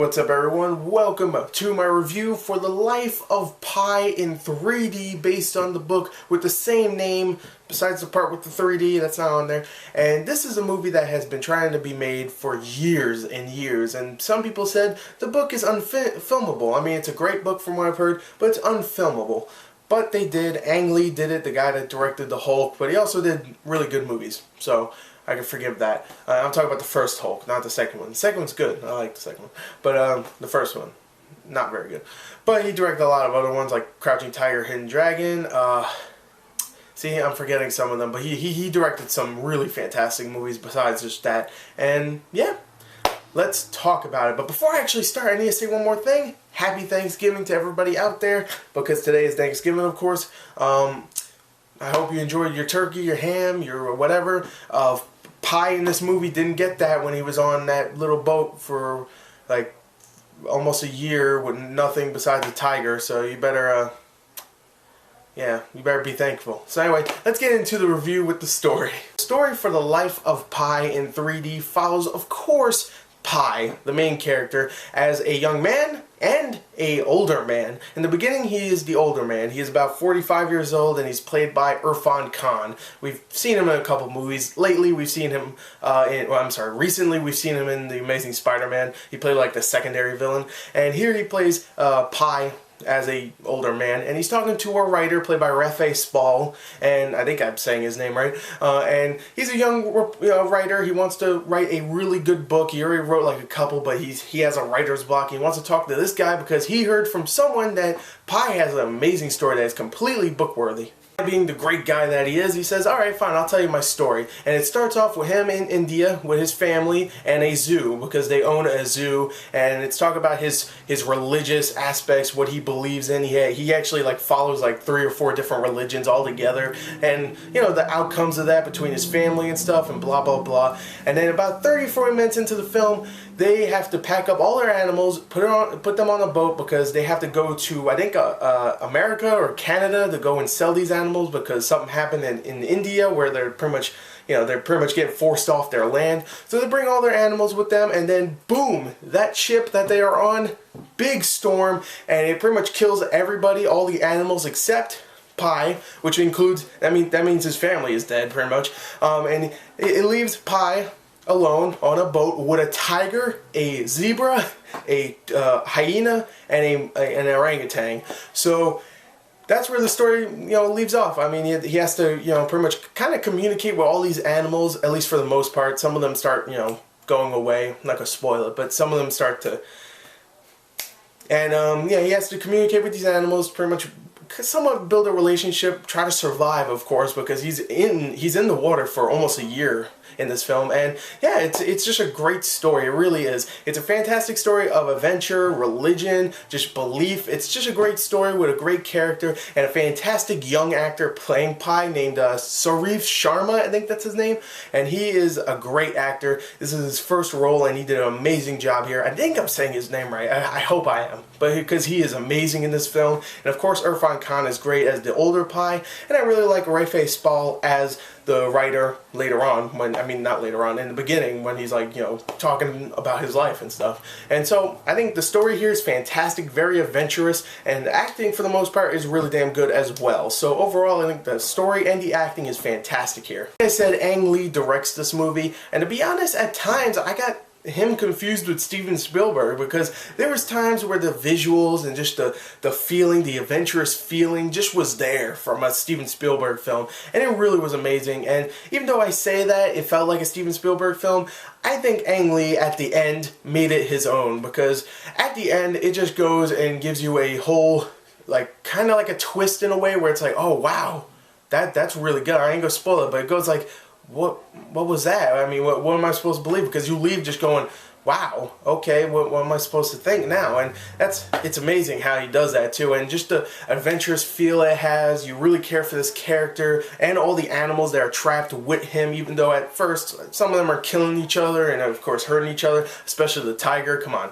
What's up everyone? Welcome to my review for The Life of Pi in 3D based on the book with the same name besides the part with the 3D that's not on there. And this is a movie that has been trying to be made for years and years, and some people said the book is unfilmable. I mean, it's a great book from what I've heard, but it's unfilmable. But they did. Ang Lee did it, the guy that directed The Hulk, but he also did really good movies, so I can forgive that. I'm talking about the first Hulk, not the second one. The second one's good. I like the second one. But the first one, not very good. But he directed a lot of other ones like Crouching Tiger, Hidden Dragon. See, I'm forgetting some of them. But he directed some really fantastic movies besides just that. And yeah, let's talk about it. But before I actually start, I need to say one more thing. Happy Thanksgiving to everybody out there, because today is Thanksgiving, of course. I hope you enjoyed your turkey, your ham, your whatever. Pi in this movie didn't get that when he was on that little boat for like almost a year with nothing besides a tiger, so you better you better be thankful. So anyway, let's get into the review with the story. The story for The Life of Pi in 3D follows, of course, Pi, the main character, as a young man and a older man. In the beginning, he is the older man. He is about 45 years old, and he's played by Irfan Khan. We've seen him in a couple movies. Lately, we've seen him recently we've seen him in The Amazing Spider-Man. He played like the secondary villain. And here he plays Pi as a older man, and he's talking to a writer played by Rafe Spall, and I think I'm saying his name right, and he's a young writer. He wants to write a really good book. He already wrote like a couple, but he has a writer's block. He wants to talk to this guy because he heard from someone that Pi has an amazing story that is completely book worthy. Being the great guy that he is, he says, alright, fine, I'll tell you my story. And it starts off with him in India with his family and a zoo, because they own a zoo, and it's talk about his religious aspects, what he believes in. He actually like follows like 3 or 4 different religions all together, and you know, the outcomes of that between his family and stuff, and blah blah blah. And then about 30 or 40 minutes into the film, they have to pack up all their animals, put them on a boat, because they have to go to, I think, America or Canada to go and sell these animals, because something happened in India where they're pretty much, getting forced off their land. So they bring all their animals with them, and then boom, that ship that they are on, big storm, and it pretty much kills everybody, all the animals except Pi, which includes, that means his family is dead pretty much, and it leaves Pi alone on a boat with a tiger, a zebra, a hyena, and an orangutan. So that's where the story, leaves off. I mean, he has to, pretty much kind of communicate with all these animals, at least for the most part. Some of them start, going away. I'm not gonna spoil it, but some of them start to. And he has to communicate with these animals, pretty much somewhat build a relationship, try to survive, of course, because he's in the water for almost a year in this film. And yeah, it's just a great story. It really is. It's a fantastic story of adventure, religion, just belief. It's just a great story with a great character and a fantastic young actor playing Pi named Sarif Sharma, I think that's his name, and he is a great actor. This is his first role, and he did an amazing job here. I think I'm saying his name right. I hope I am, but because he is amazing in this film. And of course, Irfan Khan is great as the older Pi, and I really like Rafe Spall as the writer later on, not later on, in the beginning, when he's like, talking about his life and stuff. And so I think the story here is fantastic, very adventurous, and the acting for the most part is really damn good as well. So overall, I think the story and the acting is fantastic here. Like I said, Ang Lee directs this movie, and to be honest, at times I got him confused with Steven Spielberg, because there was times where the visuals and just the feeling, the adventurous feeling just was there from a Steven Spielberg film, and it really was amazing. And even though I say that it felt like a Steven Spielberg film, I think Ang Lee at the end made it his own, because at the end it just goes and gives you a whole, like, kind of like a twist in a way, where it's like, oh wow, that's really good. I ain't gonna spoil it, but it goes like, what was that? I mean, what am I supposed to believe? Because you leave just going, wow, okay, what am I supposed to think now? And it's amazing how he does that too, and just the adventurous feel it has. You really care for this character and all the animals that are trapped with him, even though at first some of them are killing each other and of course hurting each other, especially the tiger. Come on,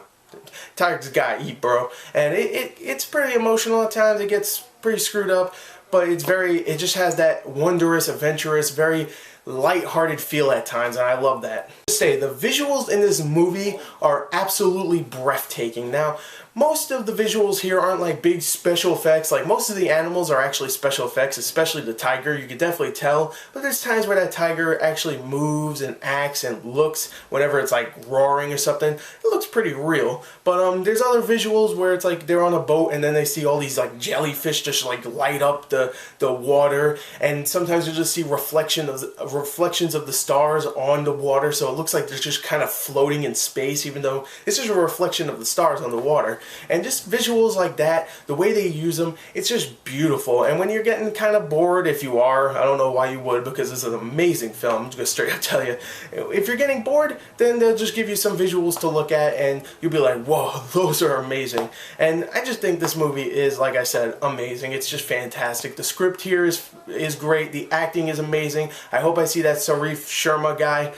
tiger's gotta eat, bro. And it's pretty emotional at times. It gets pretty screwed up, but it just has that wondrous, adventurous, very light-hearted feel at times, and I love that. say, the visuals in this movie are absolutely breathtaking. Now, most of the visuals here aren't like big special effects. Like, most of the animals are actually special effects, especially the tiger. You can definitely tell, but there's times where that tiger actually moves and acts and looks whenever it's like roaring or something. It looks pretty real. But there's other visuals where it's like they're on a boat and then they see all these like jellyfish just like light up the water, and sometimes you just see reflections of the stars on the water, so it looks like they're just kind of floating in space, even though it's just a reflection of the stars on the water. And just visuals like that, the way they use them, it's just beautiful. And when you're getting kind of bored, if you are, I don't know why you would, because this is an amazing film, I'm just gonna straight up tell you, if you're getting bored, then they'll just give you some visuals to look at and you'll be like, whoa, those are amazing. And I just think this movie is, like I said, amazing. It's just fantastic. The script here is great. The acting is amazing. I hope I see that Sarif Sharma guy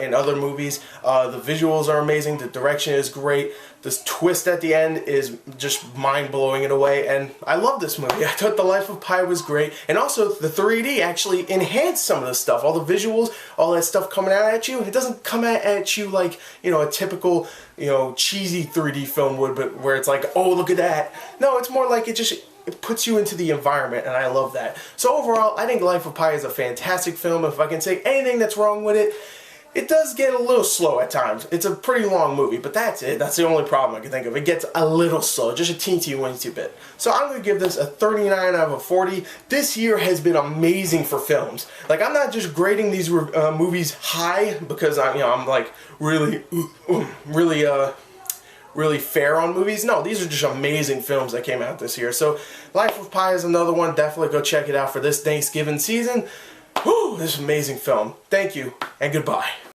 in other movies. The visuals are amazing. The direction is great. This twist at the end is just mind-blowing in a way, and I love this movie. I thought The Life of Pi was great, and also the 3D actually enhanced some of the stuff. All the visuals, all that stuff coming out at you, it doesn't come at you like, you know, a typical, you know, cheesy 3D film would, but where it's like, oh, look at that. No, it's more like it puts you into the environment, and I love that. So overall, I think Life of Pi is a fantastic film. If I can say anything that's wrong with it, it does get a little slow at times. It's a pretty long movie, but that's it. That's the only problem I can think of. It gets a little slow, just a teensy-weensy bit. So I'm going to give this a 39 out of 40. This year has been amazing for films. Like, I'm not just grading these movies high because I'm like really fair on movies. No, these are just amazing films that came out this year. So Life of Pi is another one. Definitely go check it out for this Thanksgiving season. Whew, this is an amazing film. Thank you, and goodbye.